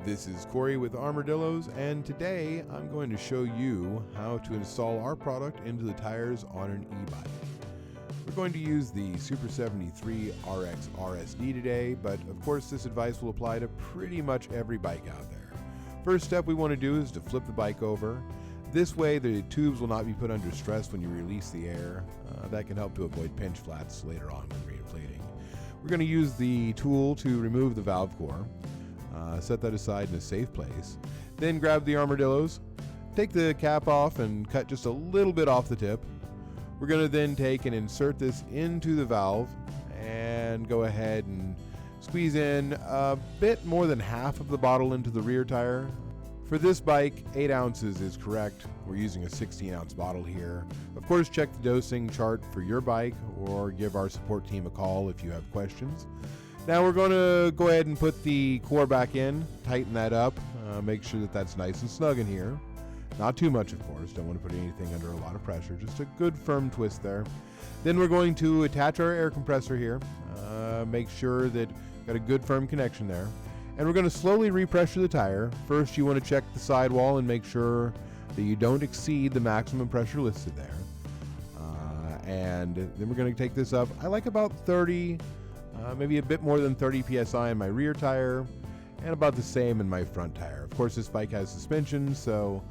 This is Corey with Armadillos, and today I'm going to show you how to install our product into the tires on an e-bike. We're going to use the Super 73 RX RSD today, but of course this advice will apply to pretty much every bike out there. First step we want to do is to flip the bike over. This way the tubes will not be put under stress when you release the air. That can help to avoid pinch flats later on when reinflating. We're going to use the tool to remove the valve core. Set that aside in a safe place. Then grab the armadillos, take the cap off and cut just a little bit off the tip. We're going to then take and insert this into the valve and go ahead and squeeze in a bit more than half of the bottle into the rear tire. For this bike, 8 ounces is correct. We're using a 16-ounce bottle here. Of course, check the dosing chart for your bike or give our support team a call if you have questions. Now we're going to go ahead and put the core back in, tighten that up, make sure that that's nice and snug in here. Not too much, of course. Don't want to put anything under a lot of pressure. Just a good firm twist there. Then we're going to attach our air compressor here. Make sure that got a good firm connection there. And we're going to slowly repressure the tire. First, you want to check the sidewall and make sure that you don't exceed the maximum pressure listed there. And then we're going to take this up. I like about 30, maybe a bit more than 30 psi in my rear tire, and about the same in my front tire. Of course, this bike has suspension, so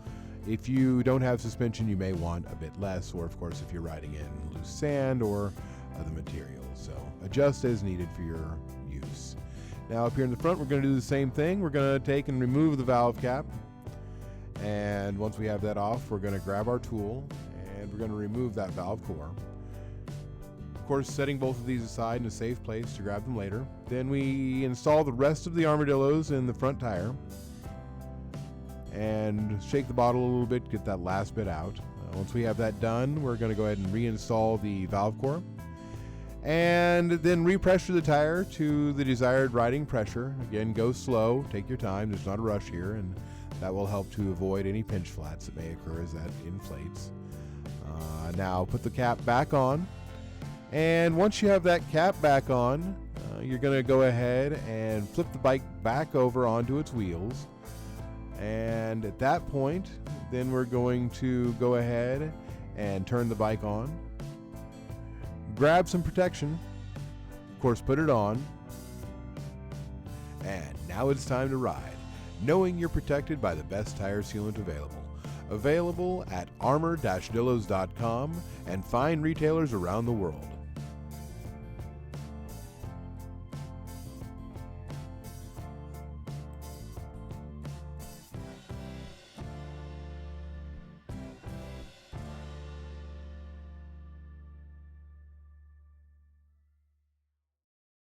if you don't have suspension, you may want a bit less, or of course, if you're riding in loose sand or other materials. So adjust as needed for your use. Now up here in the front, we're going to do the same thing. We're going to take and remove the valve cap. And once we have that off, we're going to grab our tool and we're going to remove that valve core. Of course, setting both of these aside in a safe place to grab them later. Then we install the rest of the armadillos in the front tire and shake the bottle a little bit, get that last bit out. Once we have that done, we're going to go ahead and reinstall the valve core and then repressure the tire to the desired riding pressure. Again, go slow, take your time, there's not a rush here, and that will help to avoid any pinch flats that may occur as that inflates. Now put the cap back on. And once you have that cap back on, you're going to go ahead and flip the bike back over onto its wheels. And at that point, then we're going to go ahead and turn the bike on. Grab some protection. Of course, put it on. And now it's time to ride, knowing you're protected by the best tire sealant available. Available at armor-dillos.com and fine retailers around the world.